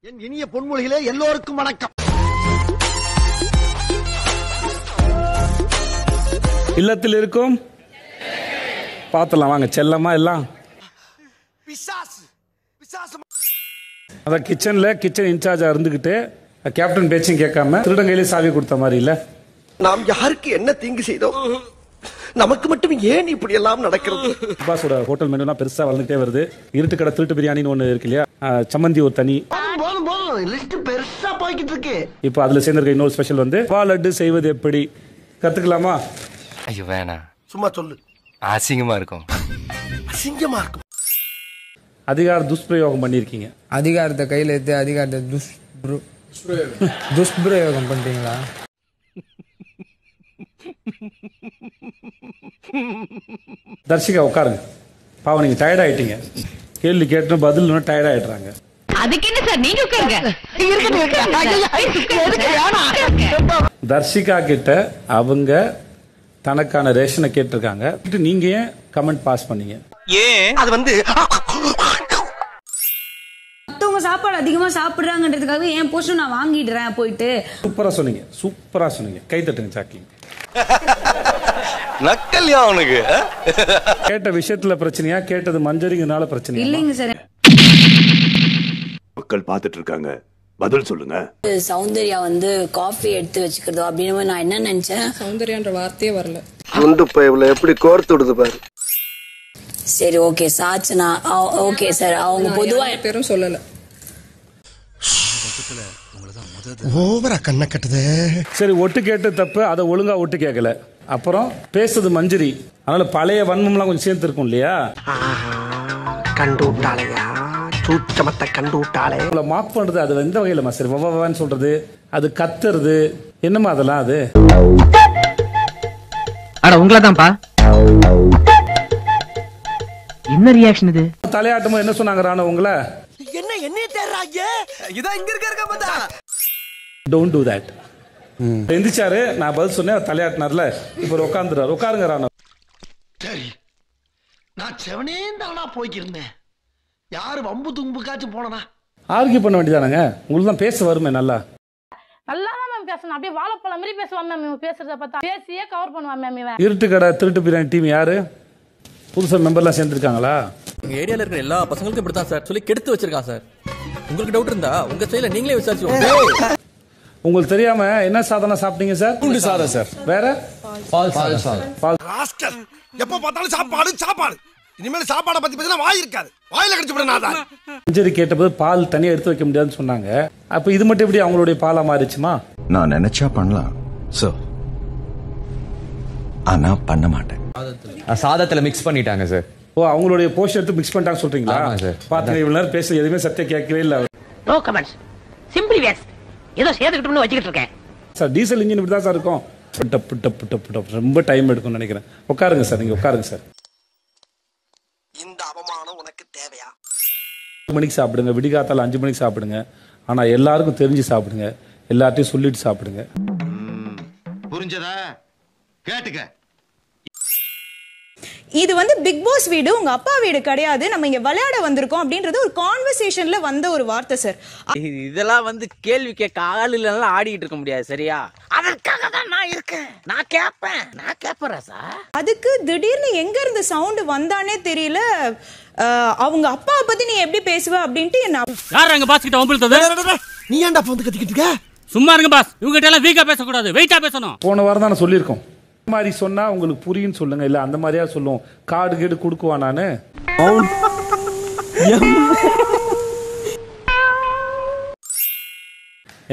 என் இனிய பொன்மொழிகளே எல்லோருக்கும் வணக்கம். இல்லத்தில் இருக்கும் பார்த்தலாம் வாங்க செல்லமா எல்லாம் அதான் கிச்சன் இன்சார்ஜா இருந்துகிட்டு கேப்டன் பேச்சும் கேட்காம திருடன் கையிலே சாவி கொடுத்த மாதிரி இல்ல. நாம் யாருக்கு என்ன தீங்கு செய்தோம்? நமக்கு மட்டும் ஏன் இப்படி எல்லாம் நடக்கிறது? பாஸோட ஹோட்டல் மெனுலாம் பெருசா வளர்ந்துட்டே வருது. இருட்டு கடை திருட்டு பிரியாணின்னு ஒண்ணு இருக்கு இல்லையா, சம்மந்தி ஒரு தனி லிஸ்ட் பெருசா போய்கிட்டு இருக்கு. இப்போ அதுல சேர்ந்திருக்க இன்னொரு ஸ்பெஷல் வந்து லட்டு செய்வது எப்படி கத்துக்கலாமா? ஐயோ வேணாம், சும்மா சொல்லு. அசிங்கமா இருக்கும். அசிங்கமா இருக்கும். அதிகார துஷ்பிரயோகம் பண்ணிருக்கீங்க. அதிகாரத்தை கையில எடுத்து அதிகாரத்தை துஷ்பிரயோகம் பண்றீங்களா? தர்ஷிகா உட்காருங்க. பாவம் நீங்க டயர்ட் ஆயிட்டீங்க. கேள்வி கேட்டு பதில் டயர்ட் ஆயிடுறாங்க. அதுக்கு என்ன சார், நீங்க உட்காருங்க. தர்ஷிகா கிட்ட அவங்க தனக்கான ரேஷனை கேட்டிருக்காங்க. நீங்க ஏன் கமெண்ட் பாஸ் பண்ணீங்க? ஏன் அது வந்து மத்தவங்க சாப்பாடு அதிகமா சாப்பிடுறாங்கன்றதுக்காக என் போஷன் நான் வாங்கிடுறேன் போயிட்டு. சூப்பரா சொன்னீங்க. கை தட்டுங்க சாக்கி. நக்கல்யா அவனுக்கு கேட்ட விஷயத்துல பிரச்சனையா, கேட்டது மஞ்சரிங்கனால பிரச்சனை இல்லைங்க சார். மக்கள் பாத்துட்டு இருக்காங்க, பதில் சொல்லுங்க. சௌந்தர்யா வந்து காஃபி எடுத்து வச்சுக்கிறதோ அப்படின்னு நான் என்ன நினைச்சேன். சௌந்தர்யான்ற வார்த்தையே வரல. குண்டு பைப்ல எப்படி கோர்த்து விடுது பாரு. சரி ஓகே சாச்சனா ஓகே சார், அவங்க பொதுவா பேரும் சொல்லல. ஓவரா கண்ண கட்டுது. சரி, ஒட்டு கேட்டு தப்பு, அதை ஒழுங்கா ஒட்டு கேட்கல. அப்புறம் பேசுறது மஞ்சரி, அதனால பழைய வன்மம்லாம் கொஞ்சம் சேர்த்து இருக்கும் இல்லையா? கண்டு விட்டாளையா, சூச்சமத்தை கண்டு விட்டாளே. உங்களை மாப் பண்றது அது எந்த வகையில மாஸ்டர்? வவான்னு சொல்றது, அது கத்துறது, என்னமா அதெல்லாம்? அது அட உங்களதான்ப்பா. என்ன ரியாக்ஷன் இது? தலையாட்டமும் என்ன சொன்னாங்க ராணா உங்களை? என்ன தேர்றாங்க? இதான் இங்க இருக்க பார்த்தா. Don't to that. எந்திரிச்சாரு, நான் பதில் சொன்னேன், தலையாட்டினார்ல. இப்போ உட்காந்துறாரு. உட்காருங்க ராணா. சரி, நான் செவனே தானா போய்க்கிருந்தேன். யாரு வம்பு தும்புக்காச்சும் போனா ஆர்கியூ பண்ண வேண்டியதானங்க? உங்களுக்கு தான் பேச வருமே நல்லா. நல்லா தான் மேம் பேசணும். அப்படியே வாழைப்பழம் மாதிரி பேசுவான் மேம். இவன் பேசுறத பார்த்தா பேசியே கவர் பண்ணுவான் மேம். இவன் இருட்டு கடை திருட்டு பிரியாணி டீம் யாரு? புதுசா மெம்பர்லாம் சேர்ந்துருக்காங்களா? உங்க ஏரியால இருக்கிற எல்லா பசங்களுக்கும் இப்படித்தான் சார் சொல்லி கெடுத்து வச்சிருக்கான் சார். உங்களுக்கு டவுட் இருந்தா உங்க சைடுல நீங்களே விசாரிச்சு. உங்களுக்கு தெரியாம என்ன சாதனம் சாப்பிட்டீங்க சார்? பூண்டு சாதம் சார். வேற பால் சாதம். எப்ப பார்த்தாலும் சாப்பாடு. இனிமேல் சாப்பாடை பத்தி பேசினா வாய் இருக்காது. வாயில கடிச்சு விடனாதான். மஞ்சரி கேட்டபோது பால் தனியா எடுத்து வைக்க முடியாதுன்னு சொன்னாங்க. அப்ப இது மட்டும் எப்படி அவங்களுடைய பாலா மாறிச்சுமா? நான் நினைச்சா பண்ணலாம் சார், ஆனா பண்ண மாட்டேன். சாதத்துல மிக்ஸ் பண்ணிட்டாங்க சார். ஓ, அவங்களுடைய போஷன் எடுத்து மிக்ஸ் பண்ணிட்டாங்க சொல்றீங்களா? பாத்துங்க, இவ்வளவு நேரம் பேச எதுவுமே சத்தியம் கேட்கவே இல்ல. No comments, simply waste. ஏதோ சேர்த்துக்கிட்டோம்னு வச்சுக்கிட்டு இருக்கேன் சார். டீசல் இன்ஜின் இப்படி தான் சார் இருக்கும். டப்பு டப்பு டப்பு டப்பு ரொம்ப டைம் எடுக்கும்னு நினைக்கிறேன். உட்காருங்க சார், நீங்க உட்காருங்க சார். இந்த அவமானம் உனக்கு தேவையா? 5 மணிக்கு சாப்பிடுங்க, விடிகாத்தால 5 மணிக்கு சாப்பிடுங்க. ஆனா எல்லாருக்கும் தெரிஞ்சு சாப்பிடுங்க, எல்லார்ட்டையும் சொல்லிட்டு சாப்பிடுங்க. புரிஞ்சதா? கேட்டுக்க. இது வந்து பிக் பாஸ் வீடு, உங்க அப்பா வீடு கிடையாது. நம்ம இங்க விளையாட வந்திருக்கோம் அப்படின்றது ஒரு கான்வர்சேஷன்ல வந்த ஒரு வார்த்தை சார். இதெல்லாம் வந்து கேள்வி கேட்க ஆள் இல்லைன்னா ஆடிட்டு இருக்க முடியாது. சரியா? அதற்காக தான் நான் இருக்கேன். நான் கேட்பேன் சார். அதுக்கு திடீர்னு எங்க இருந்து சவுண்ட் வந்தானே தெரியல. அவங்க அப்பாவை பத்தி நீ எப்படி பேசுவ அப்படின்ட்டு என்ன யார் அங்க பாஸ் கிட்ட வம்பிழுத்தது? நீ ஏன்டா வந்து கத்திக்கிட்டு இருக்க? சும்மா இருங்க பாஸ். இவங்க கிட்ட எல்லாம் வீக்கா பேசக்கூடாது, வெயிட்டா பேசணும். போன வாரம் தான் நான் சொல்லியிருக்கோம். இந்த மாதிரி சொன்னா உங்களுக்கு புரியுன்னு சொல்லுங்க. இல்ல அந்த மாதிரியா சொல்லுவோம். கார்டு கேடு கொடுக்குவா நானு.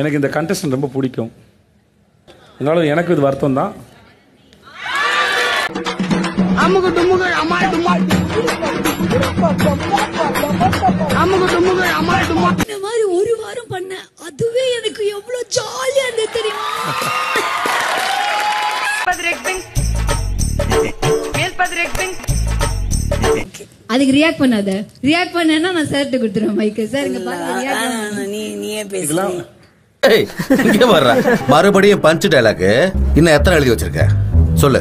எனக்கு இந்த கண்டெஸ்டன்ட் ரொம்ப பிடிக்கும். இருந்தாலும் எனக்கு இது வருத்தம் தான். இந்த மாதிரி ஒரு வாரம் பண்ண அதுவே எனக்கு எவ்வளவு ஜாலியா இருந்தது தெரியுமா? அதுக்கு ரியாக்ட் பண்ணாத. ரியாக்ட் பண்ணேன்னா நான் சார்ட்ட கொடுத்துருவேன் மைக்கு. சார் இங்க பாருங்க, நீயே பேசலாம். மறுபடியும் பஞ்ச் டயலாக் இன்னும் எத்தனை எழுதி வச்சிருக்க சொல்லு.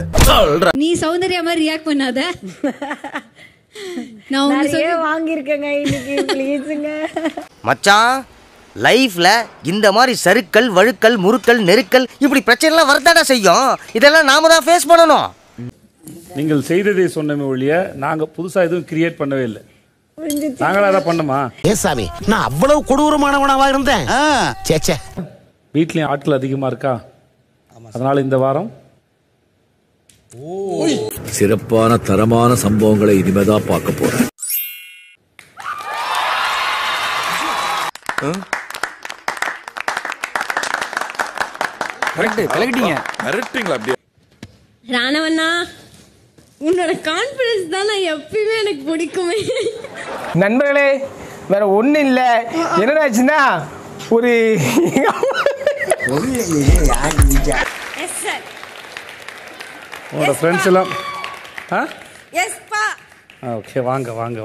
நீ சௌந்தர்யா மாதிரி ரியாக்ட் பண்ணாத. நான் நிறைய வாங்கியிருக்கேங்க இன்னைக்கு. ப்ளீஸுங்க மச்சான், லைஃப்ல இந்த மாதிரி சறுக்கல் வழுக்கல் முறுக்கல் நெருக்கல் இப்படி பிரச்சனைலாம் வரதாடா செய்யும். இதெல்லாம் நாம தான் ஃபேஸ் பண்ணணும். நீங்கள் செய்ததை சொன்னமே ஒழிய நாங்க புதுசா எதுவும் கிரியேட் பண்ணவே இல்லை. நாங்களா அதை பண்ணோமா? ஏசாமி, நான் அவ்வளவு கொடூரமானவனாவா இருந்தேன்? சேச்சே. வீட்லயும் ஆட்கள் அதிகமா இருக்கா, அதனால இந்த வாரம் சிறப்பான தரமான சம்பவங்களை இனிமேதான் பார்க்க போறேன். ராணவண்ணா, உன்னோட கான்பிடன்ஸ் தான் எப்பயுமே எனக்கு பிடிக்குமே. நண்பர்களே, வேற ஒண்ணு இல்ல. என்னடாச்சுன்னா ஒரு எஸ் சார். உங்களோட ஃப்ரெண்ட்ஸ் எல்லாம் எஸ் பா. ஓகே, வாங்க வாங்க.